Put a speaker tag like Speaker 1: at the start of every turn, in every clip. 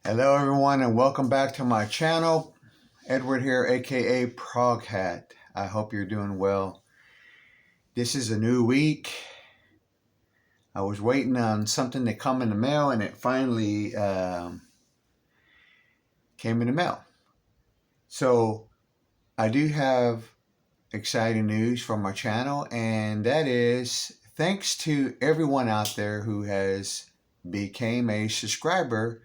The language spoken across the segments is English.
Speaker 1: Hello everyone and welcome back to my channel. Edward here, aka Prog Hat. I hope you're doing well. This is a new week. I was waiting on something to come in the mail and it finally came in the mail. So I do have exciting news from my channel, and that is thanks to everyone out there who has became a subscriber.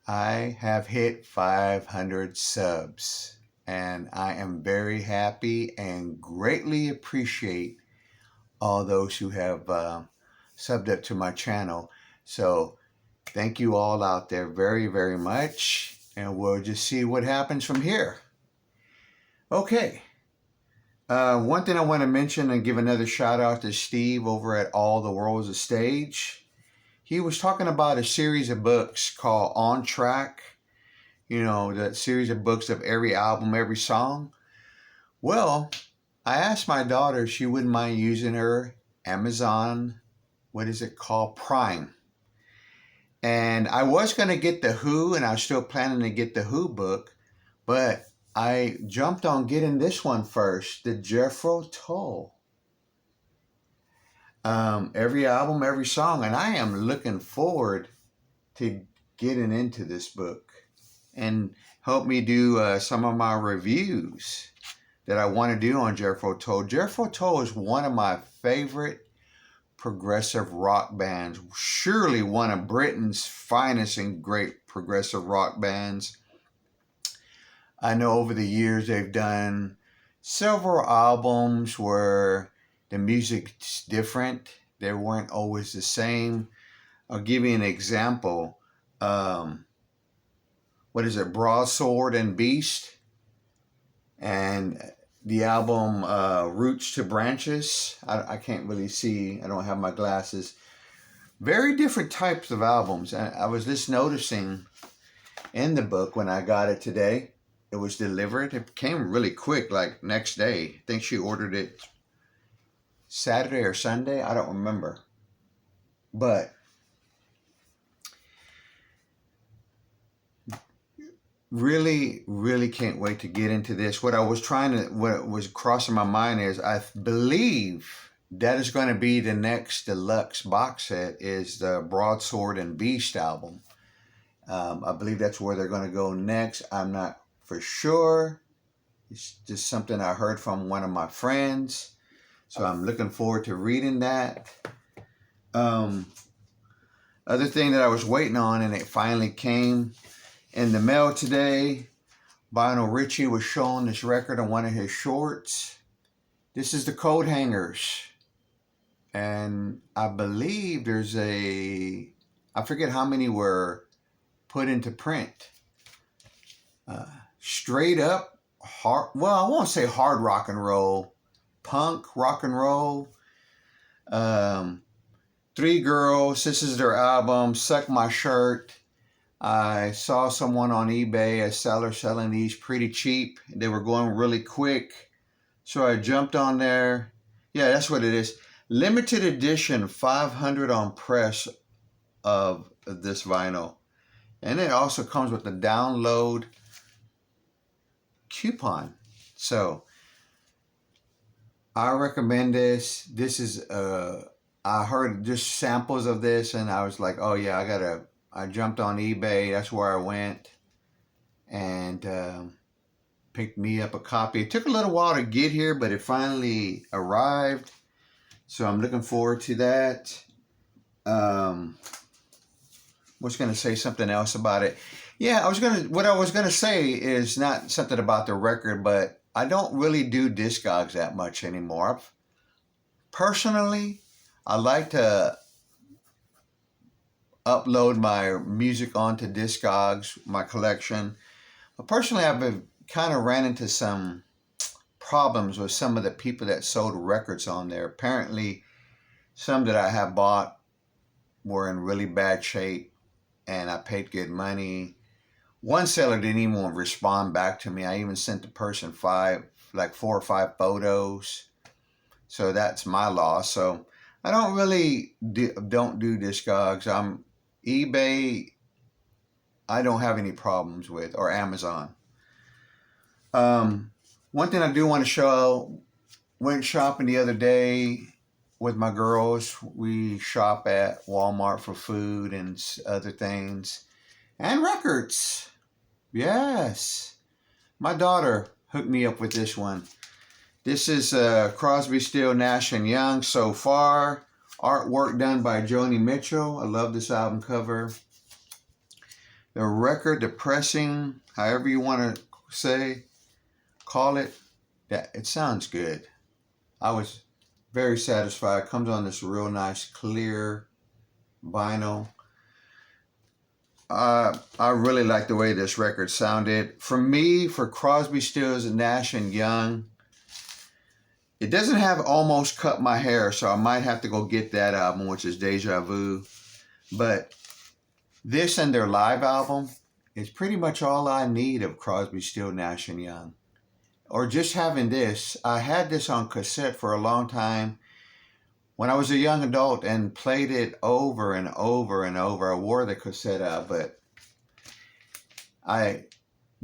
Speaker 1: I have hit 500 subs, and I am very happy and greatly appreciate all those who have subbed up to my channel. So thank you all out there very, very much, and we'll just see what happens from here. Okay. One thing I want to mention and give another shout out to Steve over at All the World's a Stage. He was talking about a series of books called On Track. You know, that series of books of every album, every song. Well, I asked my daughter if she wouldn't mind using her Amazon, what is it called, Prime. And I was going to get the Who, and I was still planning to get the Who book, but I jumped on getting this one first, the Jethro Tull. Every album, every song, and I am looking forward to getting into this book and help me do some of my reviews that I want to do on Jethro Tull. Jethro Tull is one of my favorite progressive rock bands, surely one of Britain's finest and great progressive rock bands. I know over the years they've done several albums where the music's different. They weren't always the same. I'll give you an example. What is it, Broadsword and Beast, and the album Roots to Branches. I can't really see, I don't have my glasses. Very different types of albums. And I was just noticing in the book when I got it today, it was delivered. It came really quick, like next day. I think she ordered it Saturday or Sunday, I don't remember. But really can't wait to get into this. What was crossing my mind is I believe that is going to be the next deluxe box set, is the Broadsword and Beast album. I believe that's where they're going to go next. I'm not for sure. It's just something I heard from one of my friends. So I'm looking forward to reading that. Other thing that I was waiting on, and it finally came in the mail today. Lionel Richie was showing this record on one of his shorts. This is the Coathangers. And I believe there's I forget how many were put into print. Straight up hard, well, I won't say hard rock and roll, punk rock and roll. Three Girls, this is their album, Suck My Shirt. I saw someone on eBay, a seller, selling these pretty cheap. They were going really quick. So I jumped on there. Yeah, that's what it is. Limited edition, 500 on press of this vinyl. And it also comes with a download coupon. So I recommend this. This is, I heard just samples of this and I was like, oh yeah, I jumped on eBay. That's where I went and picked me up a copy. It took a little while to get here, but it finally arrived. So I'm looking forward to that. Was going to say something else about it. Yeah, what I was going to say is not something about the record, but I don't really do Discogs that much anymore. Personally, I like to upload my music onto Discogs, my collection. But personally, I've been kind of ran into some problems with some of the people that sold records on there. Apparently, some that I have bought were in really bad shape, and I paid good money. One seller didn't even respond back to me. I even sent the person 4 or 5 photos. So that's my loss. So I don't really don't do Discogs. eBay I don't have any problems with, or Amazon. Um, One thing I do want to show, went shopping the other day with my girls. We shop at Walmart for food and other things. And records. Yes. My daughter hooked me up with this one. This is Crosby, Still, Nash and Young So Far. Artwork done by Joni Mitchell. I love this album cover. The record, the pressing, however you want to say, call it, that it sounds good. I was very satisfied. It comes on this real nice clear vinyl. I really like the way this record sounded. For me, for Crosby, Stills, Nash and Young, it doesn't have Almost Cut My Hair, so I might have to go get that album, which is Deja Vu. But this and their live album is pretty much all I need of Crosby, Still, Nash and Young. Or just having this. I had this on cassette for a long time when I was a young adult and played it over and over and over. I wore the cassette out, but I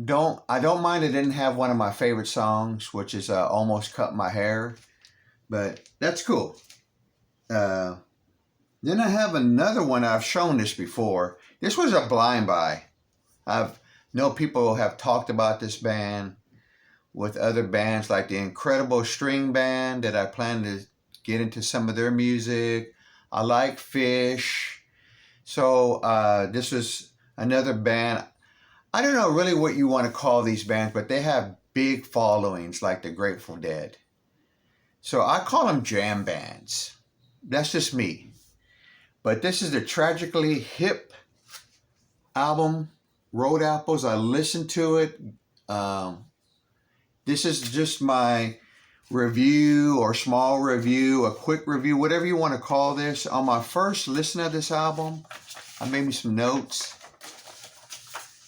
Speaker 1: don't mind it didn't have one of my favorite songs, which is Almost Cut My Hair, but that's cool. Then I have another one. I've shown this before. This was a blind buy. I've know people have talked about this band with other bands like the Incredible String Band that I plan to get into some of their music. I like Fish. So this was another band. I don't know really what you want to call these bands, but they have big followings like the Grateful Dead. So I call them jam bands. That's just me. But this is the Tragically Hip album, Road Apples. I listened to it. This is just my review or small review, a quick review, whatever you want to call this. On my first listen of this album, I made me some notes.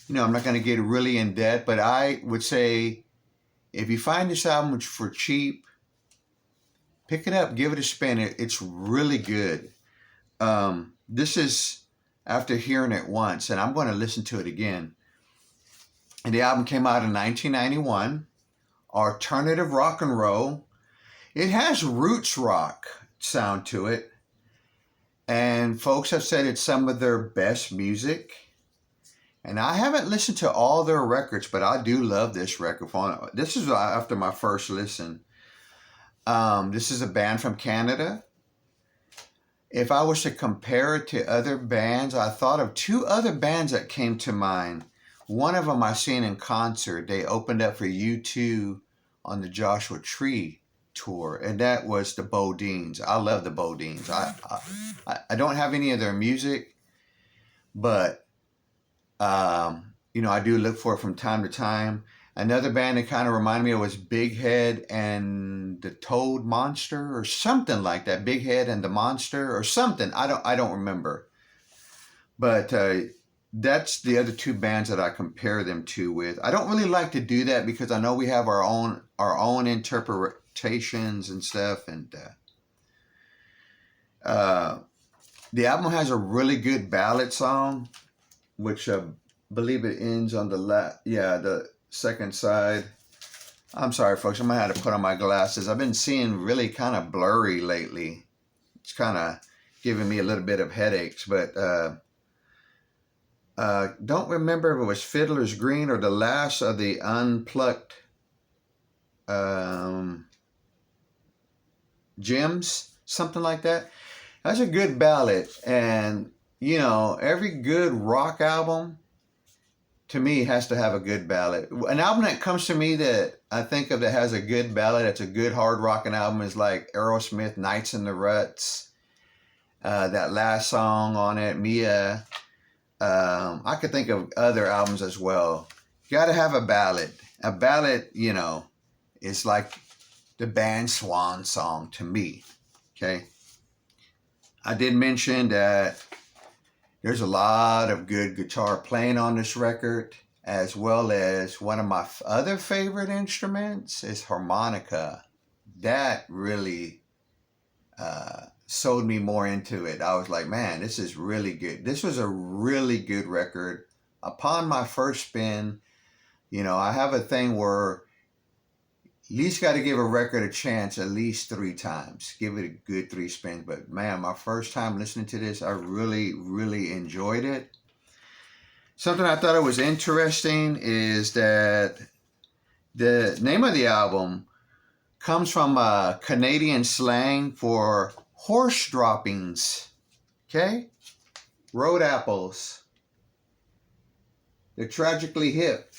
Speaker 1: You know, I'm not going to get really in depth, but I would say if you find this album for cheap, pick it up, give it a spin. It's really good. This is after hearing it once, and I'm going to listen to it again. And the album came out in 1991. Alternative rock and roll. It has roots rock sound to it. And folks have said it's some of their best music. And I haven't listened to all their records, but I do love this record. This is after my first listen. This is a band from Canada. If I was to compare it to other bands, I thought of two other bands that came to mind. One of them I seen in concert. They opened up for U2 on the Joshua Tree tour, and that was the Bodines. I love the Bodines. I don't have any of their music, but you know, I do look for it from time to time. Another band that kind of reminded me of was Big Head and the Toad Monster or something like that. Big Head and the Monster or something. I don't remember. But that's the other two bands that I compare them to with. I don't really like to do that because I know we have our own interpretations and stuff. And the album has a really good ballad song, which I believe it ends on the second side. I'm sorry, folks. I'm going to have to put on my glasses. I've been seeing really kind of blurry lately. It's kind of giving me a little bit of headaches, but don't remember if it was Fiddler's Green or the last of the Unplugged Gems, something like that. That's a good ballad. And, you know, every good rock album, to me, has to have a good ballad. An album that comes to me that I think of that has a good ballad, that's a good hard rocking album, is like Aerosmith, Nights in the Ruts. That last song on it, Mia. I could think of other albums as well. You got to have a ballad. A ballad, you know, is like the band swan song to me. Okay. I did mention that there's a lot of good guitar playing on this record, as well as one of my other favorite instruments is harmonica. That really sold me more into it. I was like, man, this is really good. This was a really good record. upon my first spin, I have a thing where at least got to give a record a chance at least 3 times. Give it a good 3 spins. But man, my first time listening to this, I really, really enjoyed it. Something I thought it was interesting is that the name of the album comes from Canadian slang for horse droppings. Okay? Road apples. They're tragically hip.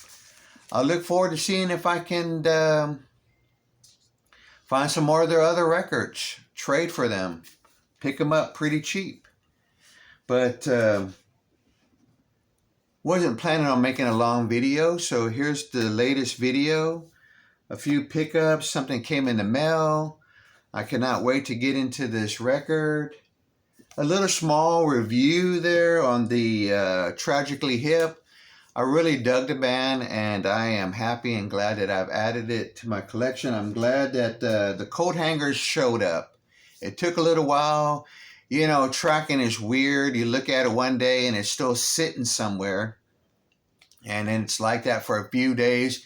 Speaker 1: I look forward to seeing if I can find some more of their other records, trade for them, pick them up pretty cheap. But wasn't planning on making a long video, so here's the latest video. A few pickups, something came in the mail. I cannot wait to get into this record. A little small review there on the Tragically Hip. I really dug the band, and I am happy and glad that I've added it to my collection. I'm glad that the Coathangers showed up. It took a little while. Tracking is weird. You look at it one day and it's still sitting somewhere. And then it's like that for a few days.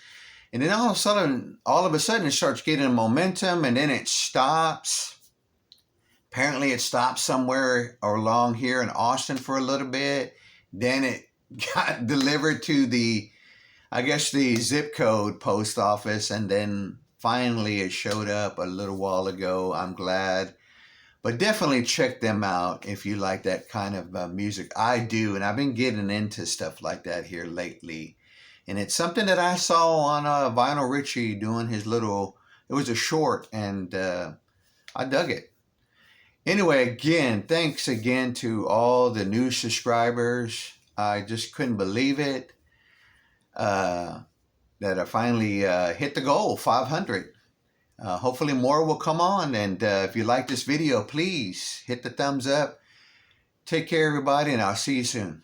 Speaker 1: And then all of a sudden it starts getting momentum, and then it stops. Apparently it stopped somewhere along here in Austin for a little bit. Then it got delivered to the zip code post office. And then finally it showed up a little while ago. I'm glad. But definitely check them out if you like that kind of music. I do, and I've been getting into stuff like that here lately. And it's something that I saw on Vinyl Richie doing his little, it was a short, and I dug it. Anyway, again, thanks again to all the new subscribers. I just couldn't believe it that I finally hit the goal, 500. Hopefully more will come on, and if you like this video, please hit the thumbs up. Take care, everybody, and I'll see you soon.